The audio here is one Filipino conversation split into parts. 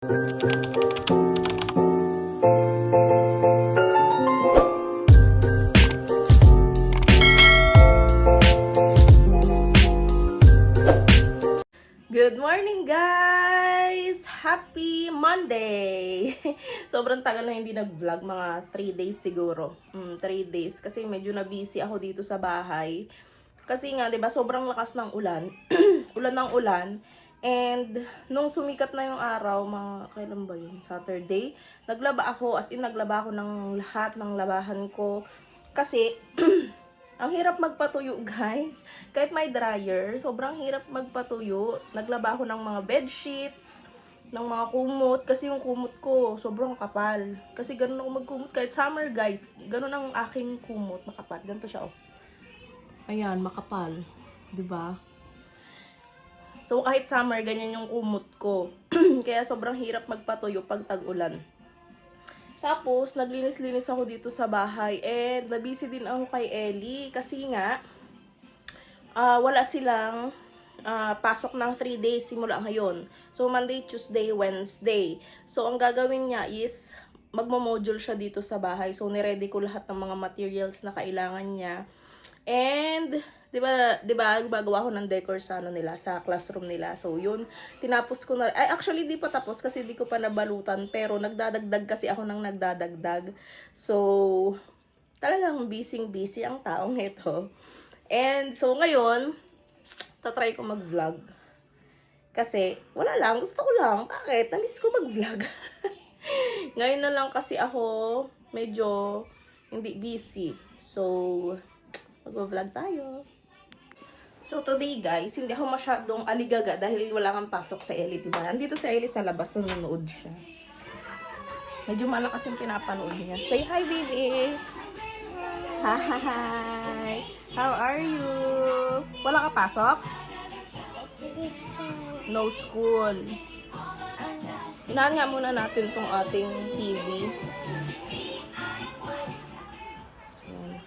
Good morning guys! Happy Monday! Sobrang tagal na hindi nag-vlog, mga 3 days siguro. 3 days kasi medyo na busy ako dito sa bahay. Kasi nga, 'di ba, sobrang lakas ng ulan. Ulan ng ulan. And nung sumikat na yung araw, mga kailan ba yun? Saturday, naglaba ako, as in naglaba ako ng lahat ng labahan ko. Kasi ang hirap magpatuyo, guys. Kahit may dryer, sobrang hirap magpatuyo. Naglaba ako ng mga bed sheets, ng mga kumot. Kasi yung kumot ko, sobrang kapal. Kasi ganun ako magkumot. Kahit summer, guys, ganun ang aking kumot. Makapal. Ganito siya, oh. Ayan, makapal. 'Di ba? So, kahit summer, ganyan yung kumot ko. Kaya sobrang hirap magpatuyo pag tag-ulan. Tapos, naglinis-linis ako dito sa bahay. And, nabisi din ako kay Ellie. Kasi nga, wala silang pasok ng 3 days simula ngayon. So, Monday, Tuesday, Wednesday. So, ang gagawin niya is, magmo-module siya dito sa bahay. So, niready ko lahat ng mga materials na kailangan niya. And, 'di ba, gumagawa ko ng decor sa nila, sa classroom nila. So, yun, tinapos ko na. Ay, actually, di pa tapos kasi di ko pa nabalutan. Pero, nagdadagdag kasi ako ng nagdadagdag. So, talagang busy ang taong ito. And, so, ngayon, tatry ko mag-vlog. Kasi, wala lang, gusto ko lang. Bakit? Namiss ko mag-vlog. Ngayon na lang kasi ako medyo hindi busy. So, mag-vlog tayo. So, today guys, hindi ako masyadong aligaga dahil wala kang pasok sa Ellie, diba? Andito si Ellie sa labas, nanonood siya. Medyo malakas yung pinapanood niya. Say hi, baby! Hi! How are you? Wala ka pasok? No school. Inahan nga muna natin tong ating TV. Ayan.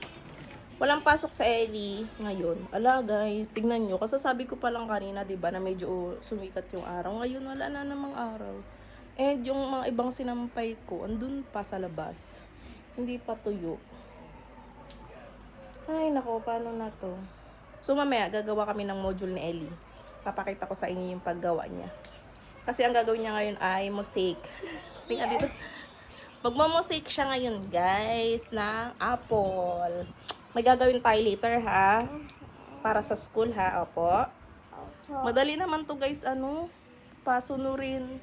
Walang pasok sa Ellie ngayon. Ala guys, tignan nyo. Kasasabi ko pa lang kanina, diba, na medyo sumikat yung araw. Ngayon wala na namang araw. And yung mga ibang sinampay ko, andun pa sa labas. Hindi pa tuyo. Ay nako, paano na to? So mamaya, gagawa kami ng module ni Ellie. Papakita ko sa inyo yung paggawa niya. Kasi ang gagawin niya ngayon ay mosaic. Tingnan dito. Magmamosaic siya ngayon, guys, ng apple. May gagawin tayo later, ha? Para sa school, ha? Opo. Madali naman to, guys, pasunurin.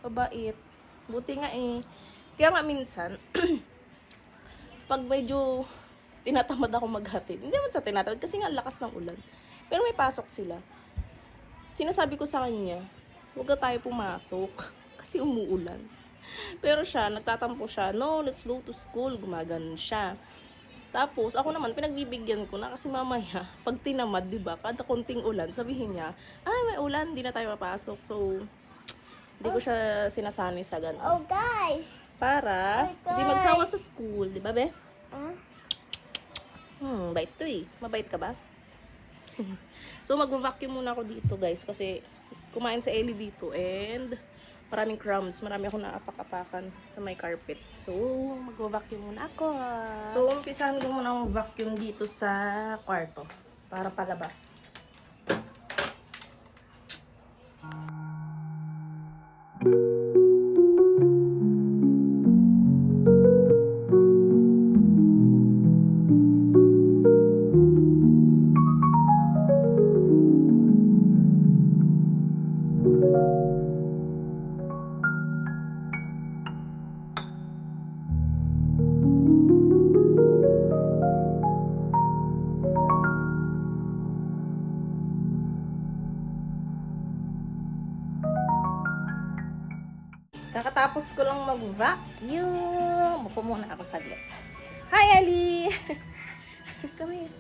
Mabait. Buti nga, eh. Kaya nga minsan, pag medyo tinatamad ako maghatid, hindi naman sa tinatamad, kasi nga lakas ng ulan. Pero may pasok sila. Sinasabi ko sa kanya, huwag na tayo pumasok kasi umuulan. Pero siya, nagtatampo siya, no, let's go to school, gumaganon siya. Tapos, ako naman, pinagbibigyan ko na kasi mamaya, pag tinamad, diba, kada konting ulan, sabihin niya, ay, may ulan, di na tayo mapasok. So, hindi ko siya sinasanay sa ganun. Oh, guys! Para, hindi magsawa sa school, di ba, be? Huh? Bait to eh. Mabait ka ba? So, mag-vacuum muna ako dito, guys, kasi kumain sa Ellie dito and maraming crumbs. Marami akong naapak-apakan sa may carpet. So, mag-vacuum muna ako. So, umpisahan ko muna ang vacuum dito sa kwarto para palabas. Kakatapos ko lang mag-vacuum. Upo muna ako saglit. Hi, Ellie! Come here.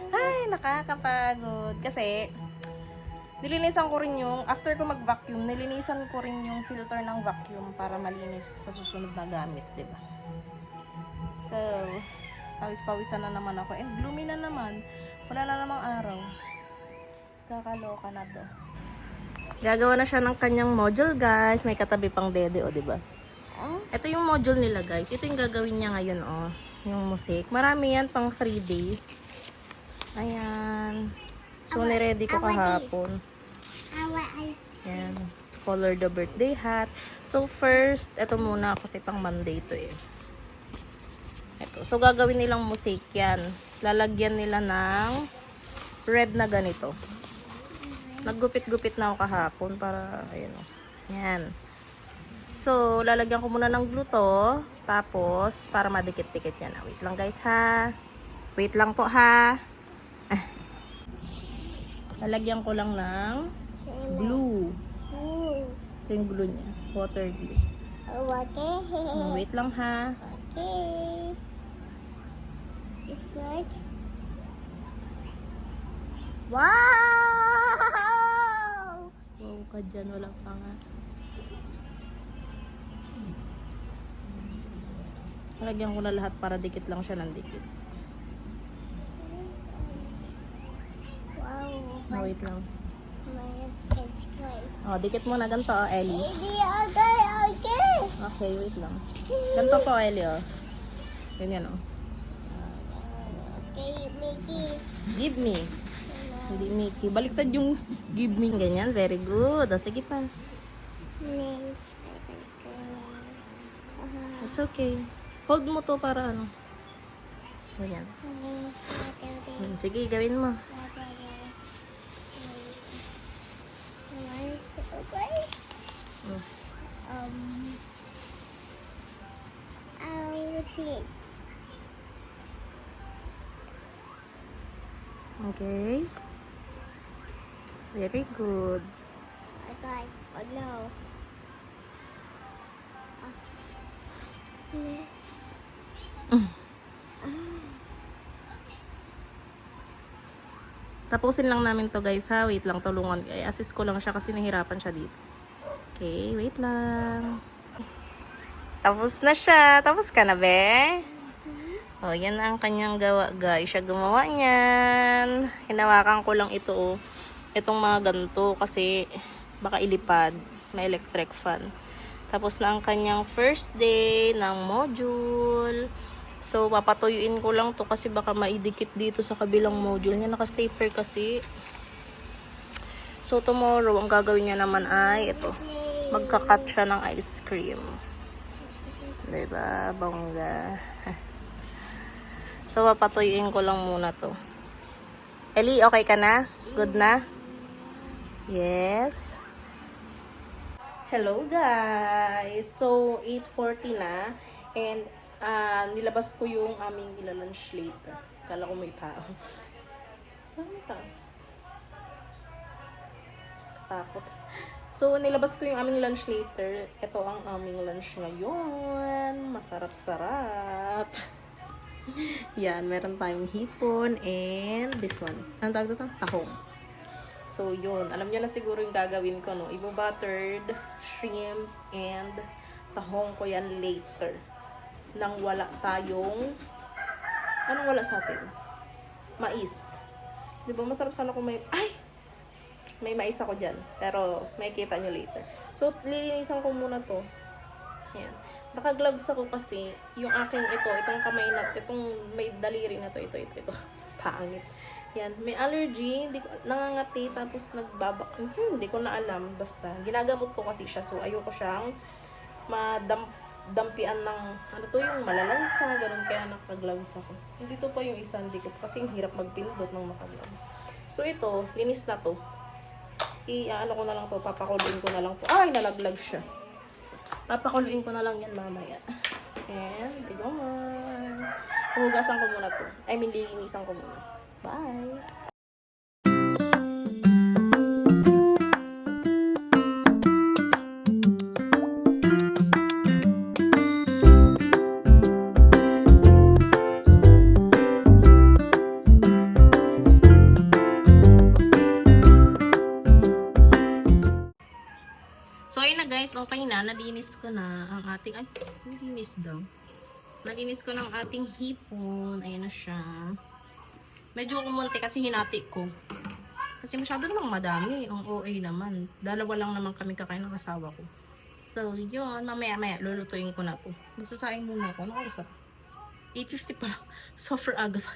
Ay, nakakapagod. Kasi, nilinisan ko rin yung, after ko mag-vacuum, nilinisan ko rin yung filter ng vacuum para malinis sa susunod na gamit, diba? So, pawis-pawisan na naman ako. And gloomy na naman. Wala na namang araw. Kakaloka na to. Gagawa na siya ng kanyang module, guys. May katabi pang dede, o, diba? Ito yung module nila, guys. Ito yung gagawin niya ngayon, oh. Yung music. Marami yan, pang 3 days. Ayan. So, niready ko kahapon. Ayan. Color the birthday hat. So, first, ito muna kasi pang Monday to eh. Ito. So, gagawin nilang music yan. Lalagyan nila ng red na ganito. Naggupit-gupit na ako kahapon para, ayun o. Yan. So, lalagyan ko muna ng glue to. Tapos, para madikit-dikit yan. Wait lang guys ha. Wait lang po ha. Lalagyan ko lang ng glue. Ito yung glue niya. Water glue. Wait lang ha. Okay. It's good. Wow! Wow ka dyan. Wala pa nga. Lalagyan ko na lahat para dikit lang siya ng dikit. Wow. Wait lang. My face. Oh, dikit mo na ganito, oh, Ellie. Okay. Okay, wait lang. Ganito po, Ellie, oh. Ganyan, oh. Okay, Mickey. Give me. Hindi Mickey. Baliktad yung give me. Ganyan, very good. O, sige pa. It's okay. Hold mo to para ano. Ganyan. Sige, gawin mo. Please. Okay. Very good. Okay. Oh no. Tapusin lang namin to guys ha. Wait lang, tulungan. Assist ko lang siya kasi nahirapan siya dito. Okay, wait lang. Tapos na siya. Tapos ka na, be? Oh, yan ang kanyang gawa, guys. Siya gumawa niyan. Hinawakan ko lang ito, oh. Itong mga ganito kasi baka ilipad. May electric fan. Tapos na ang kanyang first day ng module. So, papatuyuin ko lang to kasi baka maidikit dito sa kabilang module niya. Naka-stapler kasi. So, tomorrow, ang gagawin niya naman ay ito. Magka-cut siya ng ice cream. Diba? Bongga. So, papatuyuin ko lang muna to. Ellie, okay ka na? Good na? Yes. Hello guys! So, 8:40 na. And, nilabas ko yung aming ilalunch later. Kala ko may tao. Ano tao? Takot. So, nilabas ko yung aming lunch later. Ito ang aming lunch ngayon. Masarap-sarap. Yan, meron tayong hipon and this one. Anong tawag dito? Tahong. So, yun. Alam niyo na siguro yung gagawin ko, no? Ibo-buttered, shrimp, and tahong ko yan later. Nang wala tayong... Anong wala sa atin? Mais. Diba, masarap sana kung may... Ay! May mais ako dyan. Pero, may kita nyo later. So, lilinisan ko muna to. Ayan. Naka-gloves ako kasi, yung aking itong kamay na, itong may daliri na to, ito. Pangit. Yan. May allergy, hindi ko, nangangati, tapos nagbabak. Hindi ko na alam. Basta, ginagamot ko kasi siya. So, ayoko siyang dampian ng, ano to, yung malalansa, ganun, kaya naka-gloves ako. Dito pa yung isa, hindi ko, kasi hirap magpindot ng naka-gloves. So, ito, linis na to. Ano ko na lang to, papakuluin ko na lang to. Ay, nalaglag siya. Papakuluin ko na lang yan mamaya. And, digo man. Hugasan ko muna to. I mean, lilinisan ko muna. Bye! So, ayun na guys, okay na. Nalinis ko na ang ating, ay, nalinis daw. Nalinis ko ng ating hipon. Ayan na siya. Medyo kumunti kasi hinati ko. Kasi masyado namang madami. Ang OA naman. Dalawa lang naman kami kakain ng asawa ko. So, yun. Mamaya-maya, lulutuin ko na to. Magsasaing muna ako. Anong oras ako? 8:50 pa lang. So, for aga pa.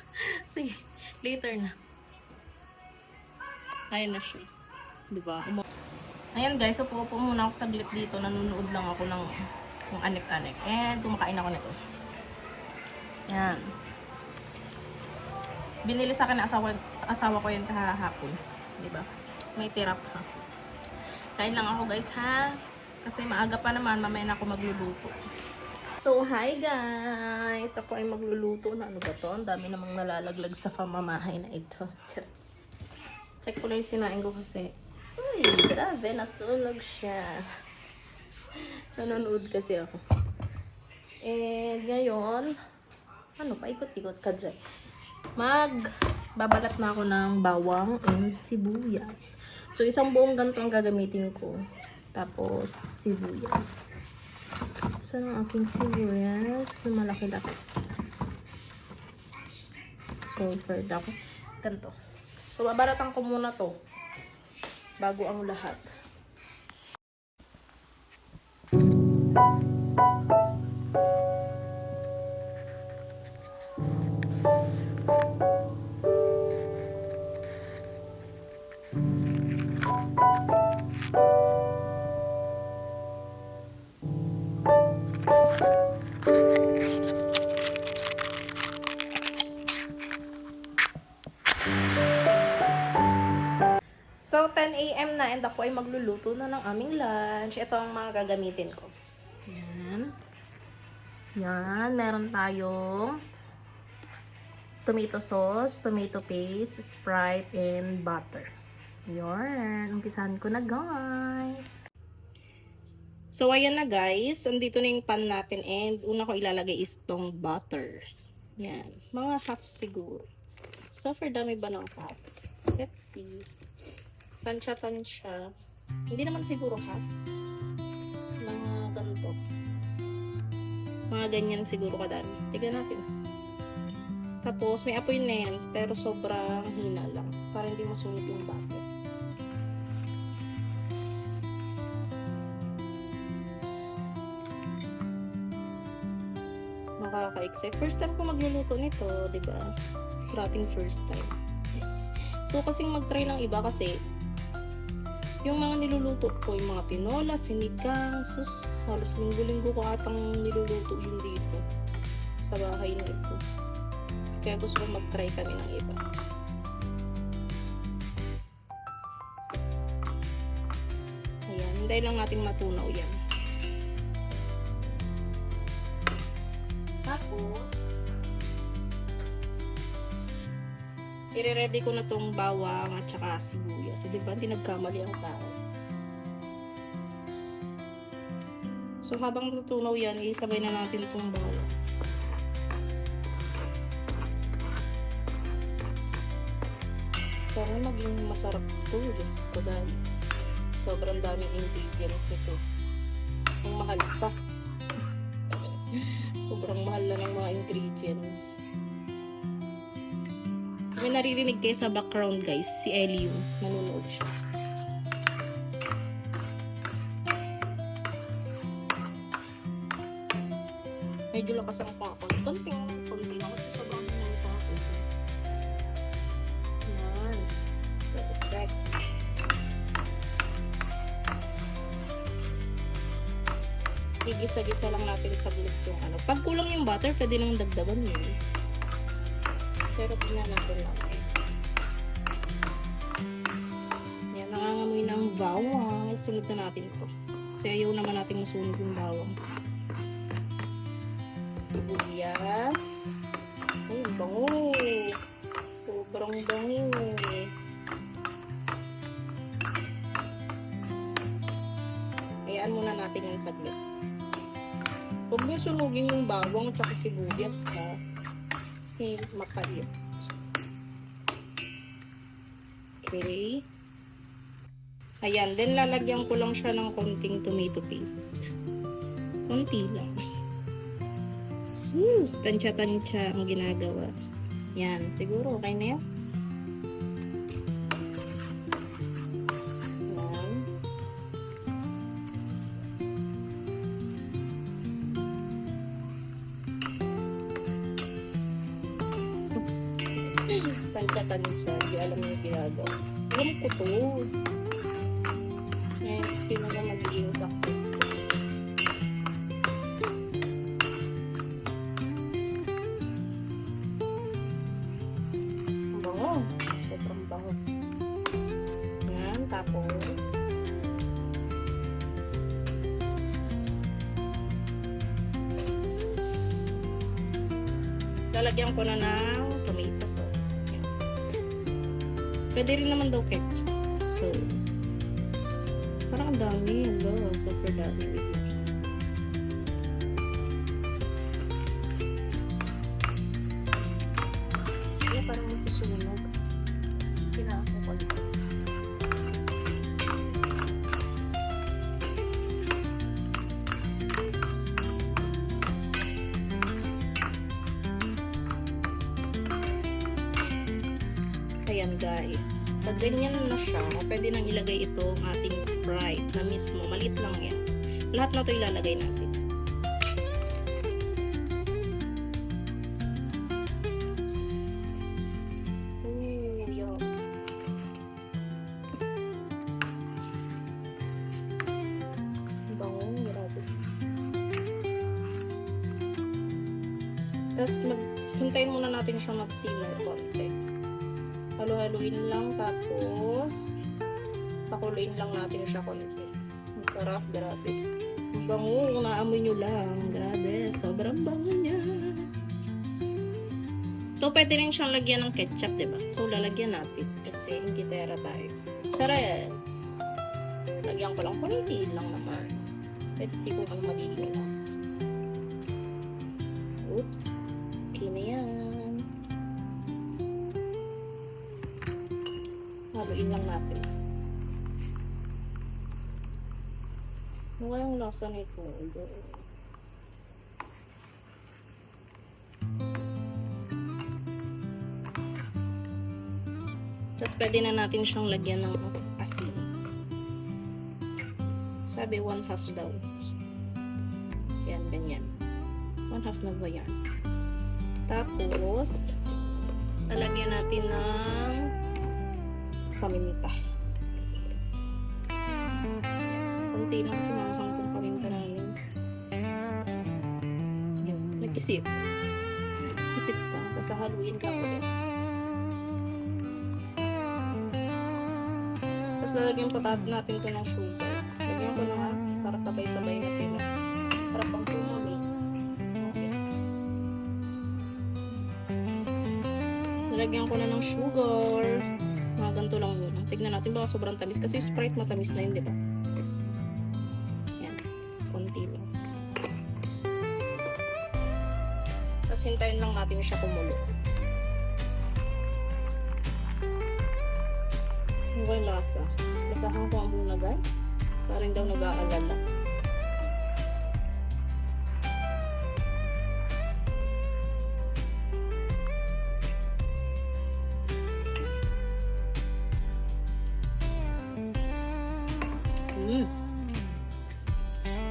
Sige, later na. Ayan na siya. Diba? Ayan guys, so pupo muna ako saglit dito. Nanonood lang ako ng kung anik-anik. And kumakain ako nito. Yan. Binili sa akin ng asawa ko yan kahapon. Diba? May tira pa. Kain lang ako guys ha. Kasi maaga pa naman, mamaya na ako magluluto. So hi guys! Ako ay magluluto na ano ba to? Ang dami namang nalalaglag sa pamamahay na ito. Check ko lang yung sinain ko kasi. Uy, grabe, nasunog siya. Nanonood kasi ako. And ngayon, ano, paikot-ikot ka dyan. Babalat na ako ng bawang and sibuyas. So, isang buong ganito ang gagamitin ko. Tapos, sibuyas. So, ang aking sibuyas na malaki-laki. So, third ako. Ganito. So, babalatan ko muna to. Bago ang lahat. So, 10 a.m. na and ako ay magluluto na ng aming lunch. Ito ang mga gagamitin ko. Yan. Yan. Meron tayong tomato sauce, tomato paste, Sprite, and butter. Yan. Umpisahan ko na guys. So, ayan na guys. Andito na yung pan natin and una ko ilalagay is tong butter. Yan. Mga half siguro. So, for dami ba ng half? Let's see. Tansya-tansya. Hindi naman siguro half. Mga ganito. Mga ganyan siguro kadami. Tignan natin. Tapos, may apoy na yan, pero sobrang hina lang. Para hindi masunog yung butter. Makaka-excite. First time ko magluluto nito, diba? Grabbing first time. So, kasing mag-try ng iba kasi yung mga niluluto ko, yung mga tinola, sinigang, sus, halos linggo-linggo ko atang niluluto yun dito sa bahay na ito. Kaya gusto ko mag-try kami ng iba. Ayan, hintayin lang natin matunaw yan. Tapos, i-ready ko na tong bawang at saka sibuyas. So, diba, hindi nagkamali ang tao. So, habang natutunaw yan, isabay na natin tong bawang. Sana maging masarap ito. Diyos ko dahil sobrang daming ingredients ito. Ang mahal pa. Sobrang mahal na ng mga ingredients. May naririnig kayo sa background guys, si Ellie yung nanonood siya. Medyo lakas ang pakon. Konting lang. Sobrang ng pakon. Yan. Perfect. Igisa-gisa lang natin saglit yung ano. Pag kulang yung butter, pwede nang dagdagan yun. Pero tingnan natin lang. Yan, nangangamoy ng bawang. Sunod na natin ito. Kasi ayaw naman natin masunog yung bawang. Sibuyas. Ay, bango. Sobrang bango. Hayaan muna natin yung saglit. Huwag nyo sunugin yung bawang at saka sibuyas ha. Kasi makalit. Okay. Ayan. Then, lalagyan ko lang siya ng konting tomato paste. Konti lang. Sus! Tansya-tansya ang ginagawa. Yan. Siguro okay na yan. siya tansya. Hindi alam niya yung ginagawa. Alam ko to. Ngayon, sino na magiging successful. Ang bango. Sobrang bango. Yan, tapos lalagyan ko na ng tomato sauce. Yan. Pwede rin naman daw ketchup. So, parang ang dami. Hello, super dami. Kaya parang masusunog. Kinaako ko dito. Ayan guys, pag ganyan na siya, pwede nang ilagay ito ang ating Sprite na mismo. Maliit lang yan. Lahat na ito ilalagay natin. Ooh, yum. Bango, grabe. Tapos hintayin muna natin siya mag-simmer konti. Halo-haluin lang, tapos pakuluin lang natin siya konti. Ang sarap, grabe. Ang bango, kung naamoy nyo lang. Grabe, sobrang bango niya. So, pwede rin siyang lagyan ng ketchup, diba? So, lalagyan natin kasi ingitera tayo. Chares! Lagyan ko lang, konti lang naman. Let's see kung ano magiging lasa. Oops! Okay na yan. Haluin lang natin. Ano kayang lasa nito? Tapos pwede na natin siyang lagyan ng asin. Sabi 1/2 daw. Yan, ganyan. 1/2 na ba yan? Tapos, lalagyan natin ng paminta. Kunti lang kasi mamahang itong paminta namin. Yan. Nag-isip. Isip ka. Tapos haluin ka ulit. Tapos lalagyan pa natin ito ng sugar. Lagyan ko na nga para sabay-sabay na sila. Para pang tumuli. Okay. Lalagyan ko na ng sugar. Mga ganito lang muna. Tignan natin baka sobrang tamis. Kasi yung Sprite matamis na yun, di ba? Yan. Konti lang. Tapos hintayin lang natin siya kumulo. Ano ba yung lasa? Basahan ko ang muna guys. Parang daw nag-aalala.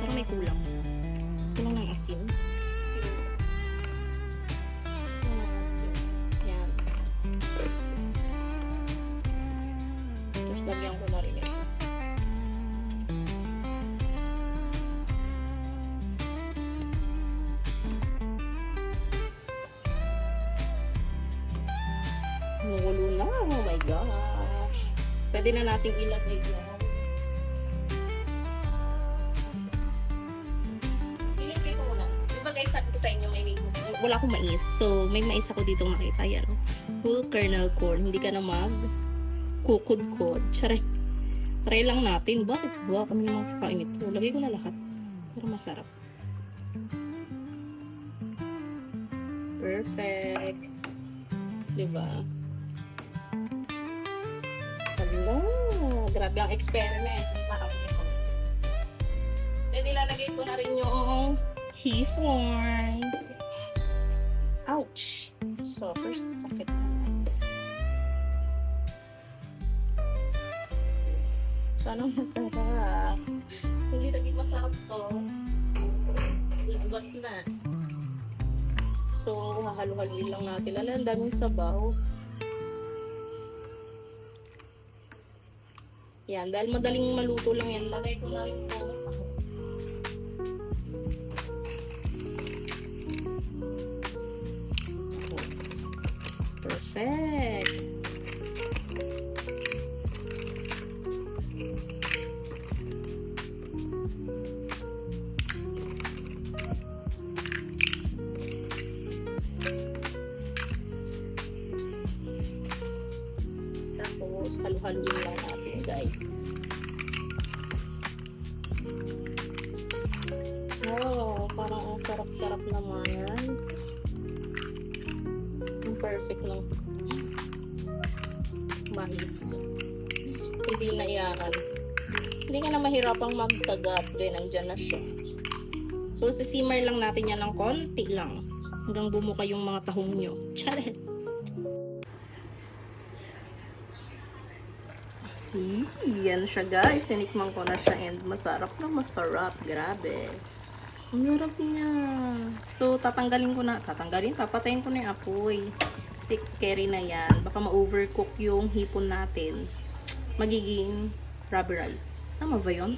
Parang may kulang. Kulang ng asin. Kulang ng asin. Yan. Tapos lagyan ko na rin ito. Nagulo na. Oh my gosh. Pwede na nating ilagay yan. Guys, sabi ko sa inyo, wala akong mais. So, may mais ako dito makita. Yan. Whole kernel corn. Hindi ka na mag-kukod-kod. Charay. Try lang natin. Bakit ba kami naman kakain ito? Lagay ko na lahat. Pero masarap. Perfect. Diba? Hello. Grabe ang experiment. Then, ilalagay ko na rin yung Hifon. Ouch! So, first, sakit naman. Sana masarap. Hindi naging masarap to. Lagot na. So, hahalo-haloin lang natin. Lalo, ang daming sabaw. Yan, dahil madaling maluto lang yan, lagay ko na rin po. Perfect. Tapos, halu-haluin lang natin, guys. Oh, parang ang sarap-sarap naman. Ang perfect ng mais. Hindi na iyakan. Hindi ka na mahirapang magkagat. Then, nandyan na siya. So, sisimmer lang natin yan ng konti lang. Hanggang bumuka yung mga tahong nyo. Charet! Yan siya, guys. Tinikman ko na siya and masarap na masarap. Grabe. Ang sarap niya. So, papatayin ko na yung apoy. Kasi carry na yan. Baka ma-overcook yung hipon natin. Magiging rubber rice. Tama ba yun?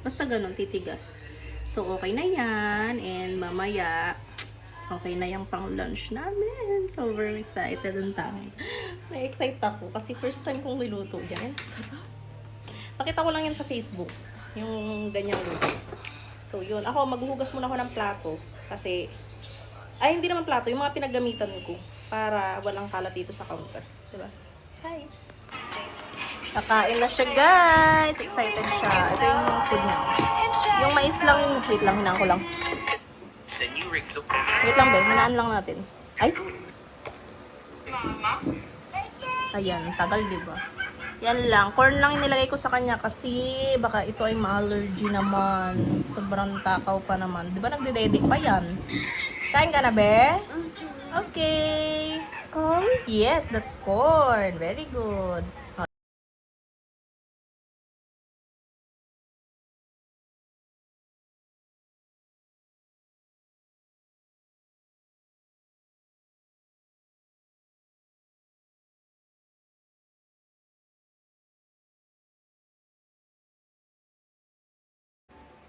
Basta ganun, titigas. So, okay na yan. And mamaya, okay na yung pang lunch namin. So, very excited ang tayo. Na-excite ako kasi first time kong niluto yan. Sarap. Nakita ko lang yan sa Facebook. Yung ganyang luto. So, yun. Ako, maghuhugas muna ako ng plato. Kasi, ay, hindi naman plato. Yung mga pinaggamitan ko. Para walang kalat dito sa counter. Diba? Hi! Kakain na siya, guys! Excited siya. Ito yung food niya. Yung mais lang. Wait lang, hinaan ko lang. Wait lang, be. Hinaan lang natin. Ay! Ayan, tagal, diba? Yan lang. Corn lang inilagay ko sa kanya kasi baka ito ay ma-allergy naman. Sobrang takaw pa naman. Diba nagdedede pa yan? Kain ka na, be? Okay. Corn? Yes, that's corn. Very good.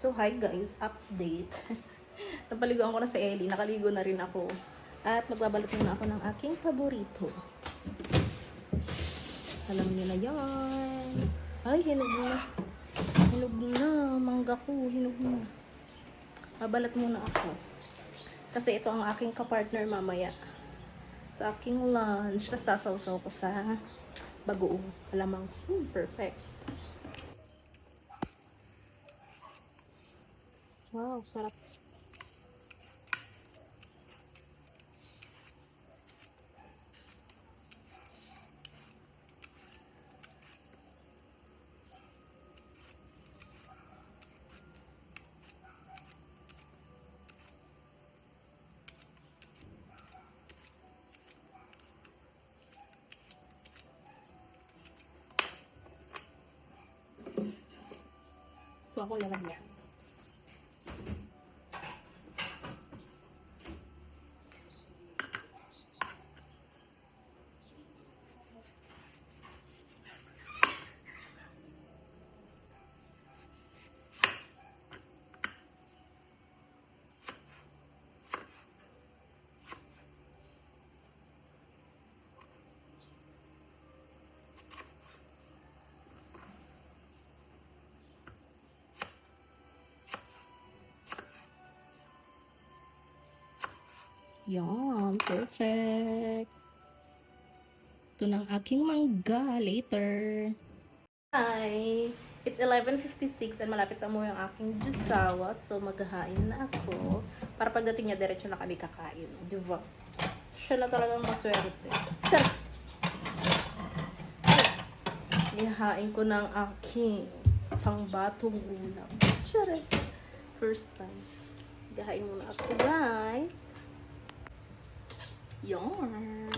So, hi guys, update. Napaliguan ko na si Ellie, nakaligo na rin ako. At magbabalot muna ako ng aking paborito. Alam niyo na yan. Ay, hinog na. Hinog na, mangga ko, hinog na. Babalat muna ako. Kasi ito ang aking kapartner mamaya. Sa aking lunch, tas sasawsaw ko sa bagoong alamang. Perfect. Wow, sarap. Ito ako naman niya. Yan, perfect. Ito ng aking mangga later. Hi! It's 11:56 and malapit na mo yung aking jusawa. So, maghahain na ako. Para pagdating niya, diretso na kami kakain. Diba? Siya na talagang maswerte. Charot! Ihahain ko ng aking pangbatong ulam. Charot! First time. Ihahain muna ako, guys. Yarn.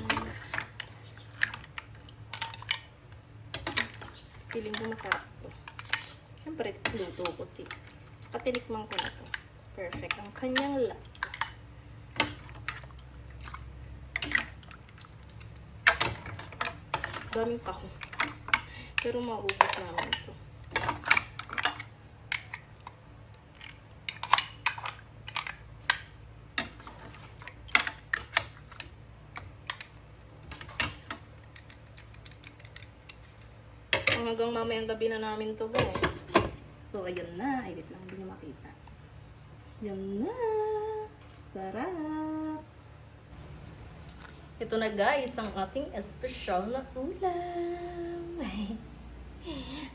Feeling ko masarap to. Siyempre, luto ko ito. Patinikman ko na to. Perfect ang kanyang lasa. Daming pa ko. Pero maubos namin ito. Hanggang mamayang gabi na namin to, guys. So, ayun na. Ay, wait lang. Hindi nyo makita. Yan na. Sarap. Ito na, guys, ang ating espesyal na ulam.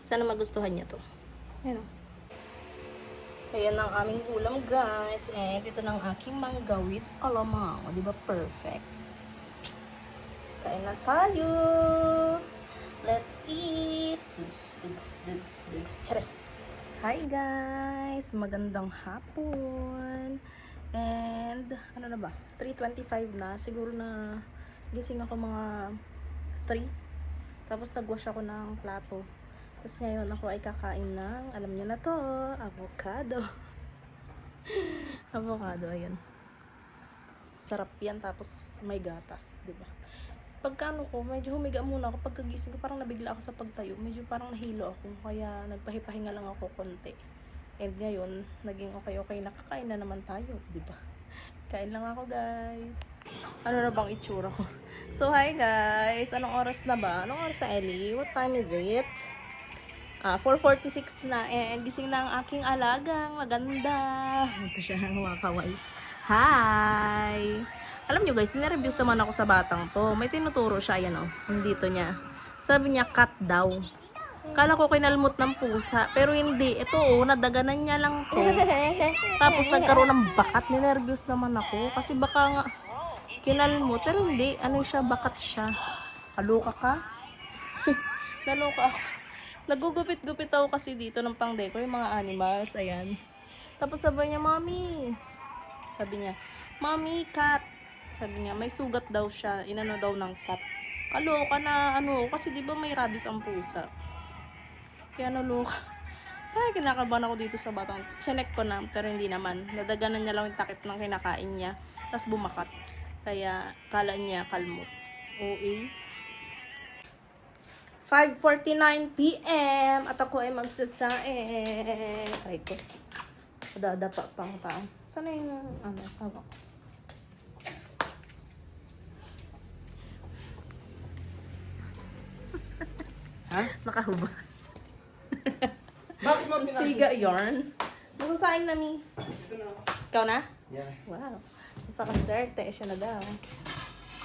Sana magustuhan niya to. Ayan o. Ayan ang aming ulam, guys. And ito na ang aking mangga with alamang. O, diba? Perfect. Kain na tayo. Let's eat. Dugs. Tsare. Hi, guys. Magandang hapon. And, ano na ba? 3:25 na. Siguro na gising ako mga 3. Tapos nagwash ako ng plato. Tapos ngayon ako ay kakain ng, alam niyo na to, avocado. Avocado, ayan. Sarap yan, tapos may gatas, diba? Pagkano ko, medyo humiga muna ako. Pagkagising ko, parang nabigla ako sa pagtayo. Medyo parang nahilo ako, kaya nagpahipahinga lang ako konti. And ngayon, naging okay, nakakain na naman tayo, diba? Kain lang ako, guys. Ano na bang itsura ko? So, hi guys! Anong oras na ba? Anong oras na, Ellie? What time is it? 4:46 na, and gising na ang aking alagang maganda. Ito siya, wakaway. Hi! Alam nyo guys, nire-reviews naman ako sa batang to. May tinuturo siya, yan o. Dito niya. Sabi niya, cat daw. Kala ko kinalmot ng pusa, pero hindi. Ito o, nadaganan niya lang to. Tapos nagkaroon ng bakat. Ninervyos naman ako. Kasi baka nga, kinalmot. Pero hindi, ano siya, bakat siya. Kaloka ka? Naloka ako. Nagugupit-gupit ako kasi dito ng pang-decor, yung mga animals, ayan. Tapos sabi niya, Mommy. Sabi niya, Mommy, cat. Sabi niya, may sugat daw siya. Inano daw ng cat. Kaloka na, ano, kasi di ba may rabies ang pusa. Kaya naloka. Ay, kinakabahan ako dito sa batang. Chinek ko na, pero hindi naman. Nadaganan niya lang yung takip ng kinakain niya. Tapos bumakat. Kaya, kala niya kalmot. OA. 5:49 PM at ako ay magsasaing. Ay ko. Dadapa pang tao. Sana yung asawa ko. Ha? Nakahubad. Bakit mo pinag- Siga yarn. Magsasaing na mi. Ikaw na? Yeah. Wow. Napakaserte. Siya na daw.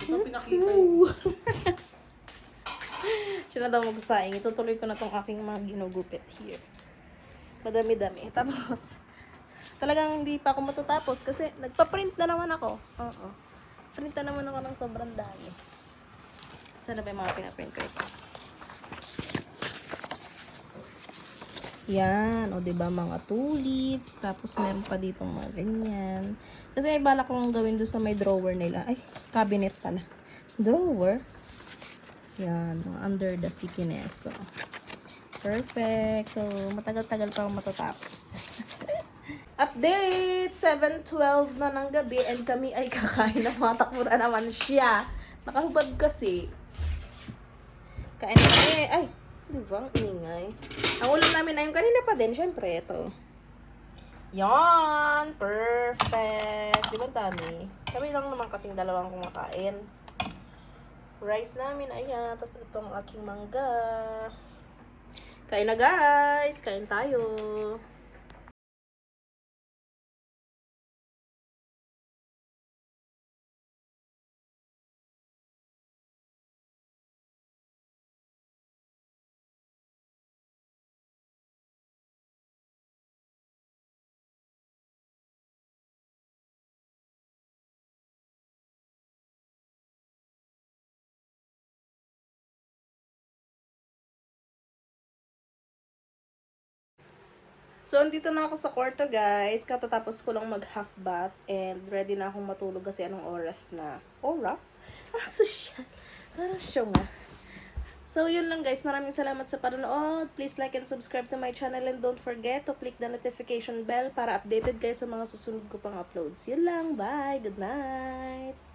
Ito pinakita yun. Siya na daw magsaing. Itutuloy ko na tong aking mga ginugupit here. Madami-dami. Tapos, talagang hindi pa ako matatapos kasi nagpa-print na naman ako. Oo. Print na naman ako ng sobrang dami. Sana ba yung mga pinaprint ko ito? Yan. O, diba, mga tulips. Tapos, meron pa dito mga ganyan. Kasi may balak kong gawin doon sa may drawer nila. Ay, cabinet pala. Drawer. Yan. Mga under the stickiness. So, perfect. So, matagal-tagal pa akong matatapos. Update! 7:12 na ng gabi and kami ay kakain ng mga takura naman siya. Nakahubad kasi. Kain na kami. Ay! Diba? Ang ingay. Ang ulam namin ay yung kanina pa din. Siyempre, ito. Yan! Perfect! Diba dami? Kami lang naman kasing dalawang kumakain. Rice namin, ayan. Tapos itong aking mangga. Kain na guys! Kain tayo! So, andito na ako sa kwarto, guys. Katatapos ko lang mag-half bath and ready na akong matulog kasi anong oras na. Oras? Aso siya? Parang siya nga. So, yun lang guys. Maraming salamat sa panonood. Please like and subscribe to my channel and don't forget to click the notification bell para updated kayo sa mga susunod ko pang uploads. Yun lang. Bye! Good night!